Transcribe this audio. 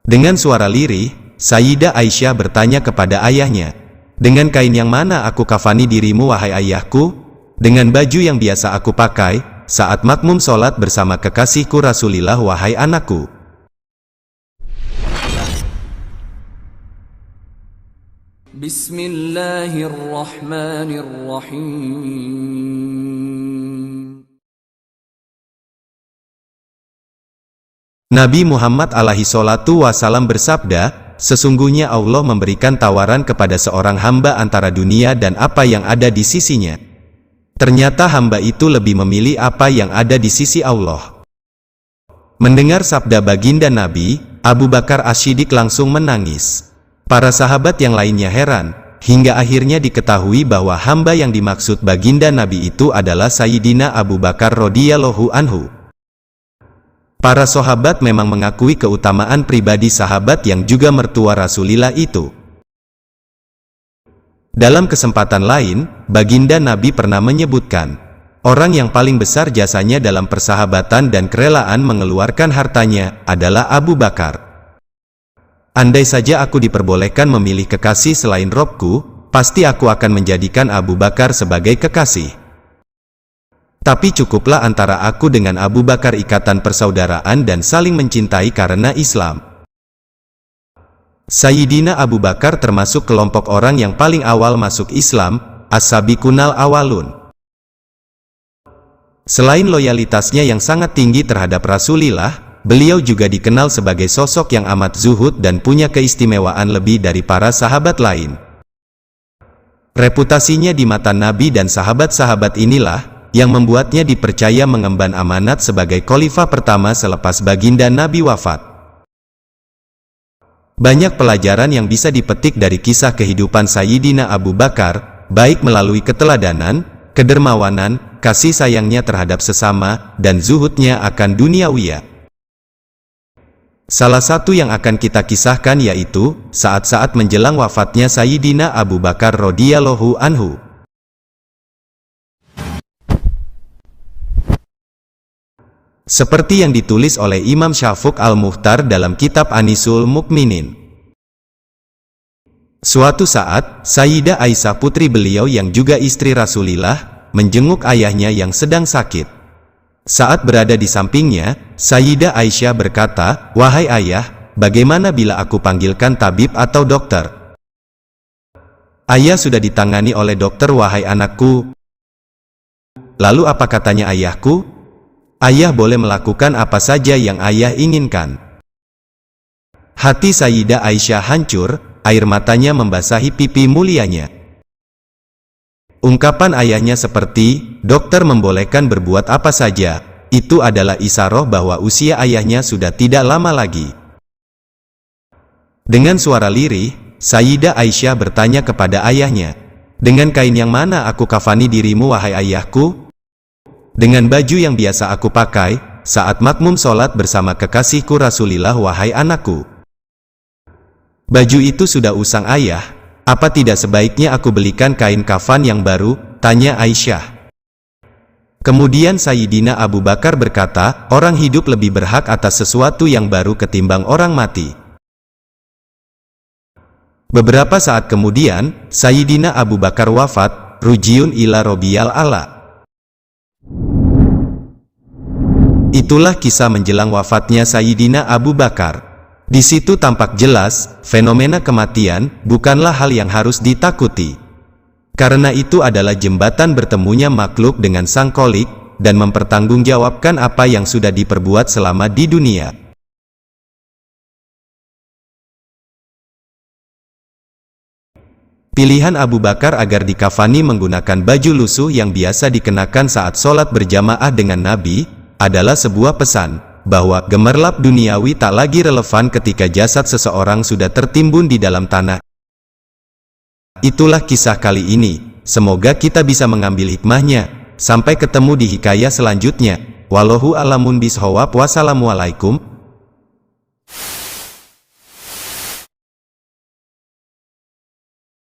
Dengan suara lirih, Sayyidah Aisyah bertanya kepada ayahnya, "Dengan kain yang mana aku kafani dirimu wahai ayahku?" "Dengan baju yang biasa aku pakai saat makmum sholat bersama kekasihku Rasulillah wahai anakku." Bismillahirrahmanirrahim. Nabi Muhammad alaihi salatu wasalam bersabda, "Sesungguhnya Allah memberikan tawaran kepada seorang hamba antara dunia dan apa yang ada di sisinya. Ternyata hamba itu lebih memilih apa yang ada di sisi Allah." Mendengar sabda baginda Nabi, Abu Bakar As-Siddiq langsung menangis. Para sahabat yang lainnya heran, hingga akhirnya diketahui bahwa hamba yang dimaksud baginda Nabi itu adalah Sayyidina Abu Bakar radhiyallahu anhu. Para sahabat memang mengakui keutamaan pribadi sahabat yang juga mertua Rasulillah itu. Dalam kesempatan lain, baginda Nabi pernah menyebutkan, orang yang paling besar jasanya dalam persahabatan dan kerelaan mengeluarkan hartanya adalah Abu Bakar. Andai saja aku diperbolehkan memilih kekasih selain Robku, pasti aku akan menjadikan Abu Bakar sebagai kekasih. Tapi cukuplah antara aku dengan Abu Bakar ikatan persaudaraan dan saling mencintai karena Islam. Sayyidina Abu Bakar termasuk kelompok orang yang paling awal masuk Islam, as-sabiqunal awalun. Selain loyalitasnya yang sangat tinggi terhadap Rasulillah, beliau juga dikenal sebagai sosok yang amat zuhud dan punya keistimewaan lebih dari para sahabat lain. Reputasinya di mata Nabi dan sahabat-sahabat inilah yang membuatnya dipercaya mengemban amanat sebagai khalifah pertama selepas baginda Nabi wafat. Banyak pelajaran yang bisa dipetik dari kisah kehidupan Sayyidina Abu Bakar, baik melalui keteladanan, kedermawanan, kasih sayangnya terhadap sesama, dan zuhudnya akan duniawiyah. Salah satu yang akan kita kisahkan yaitu saat-saat menjelang wafatnya Sayyidina Abu Bakar radhiyallahu anhu. Seperti yang ditulis oleh Imam Syafuq al-Mukhtar dalam kitab Anisul Mukminin. Suatu saat, Sayyidah Aisyah putri beliau yang juga istri Rasulillah, menjenguk ayahnya yang sedang sakit. Saat berada di sampingnya, Sayyidah Aisyah berkata, "Wahai ayah, bagaimana bila aku panggilkan tabib atau dokter?" "Ayah sudah ditangani oleh dokter wahai anakku." "Lalu apa katanya ayahku?" "Ayah boleh melakukan apa saja yang ayah inginkan." Hati Sayyidah Aisyah hancur, air matanya membasahi pipi mulianya. Ungkapan ayahnya seperti, dokter membolehkan berbuat apa saja, itu adalah isyarat bahwa usia ayahnya sudah tidak lama lagi. Dengan suara lirih, Sayyidah Aisyah bertanya kepada ayahnya, "Dengan kain yang mana aku kafani dirimu wahai ayahku?" "Dengan baju yang biasa aku pakai saat makmum sholat bersama kekasihku Rasulillah wahai anakku." "Baju itu sudah usang ayah, apa tidak sebaiknya aku belikan kain kafan yang baru?" tanya Aisyah. Kemudian Sayyidina Abu Bakar berkata, "Orang hidup lebih berhak atas sesuatu yang baru ketimbang orang mati." Beberapa saat kemudian, Sayyidina Abu Bakar wafat, rujiun ila Robbiyal A'la. Itulah kisah menjelang wafatnya Sayyidina Abu Bakar. Di situ tampak jelas, fenomena kematian bukanlah hal yang harus ditakuti. Karena itu adalah jembatan bertemunya makhluk dengan Sang Kholik, dan mempertanggungjawabkan apa yang sudah diperbuat selama di dunia. Pilihan Abu Bakar agar dikafani menggunakan baju lusuh yang biasa dikenakan saat sholat berjamaah dengan Nabi, adalah sebuah pesan, bahwa gemerlap duniawi tak lagi relevan ketika jasad seseorang sudah tertimbun di dalam tanah. Itulah kisah kali ini, semoga kita bisa mengambil hikmahnya. Sampai ketemu di hikayah selanjutnya. Wallahu a'lamu bishawab. Wassalamualaikum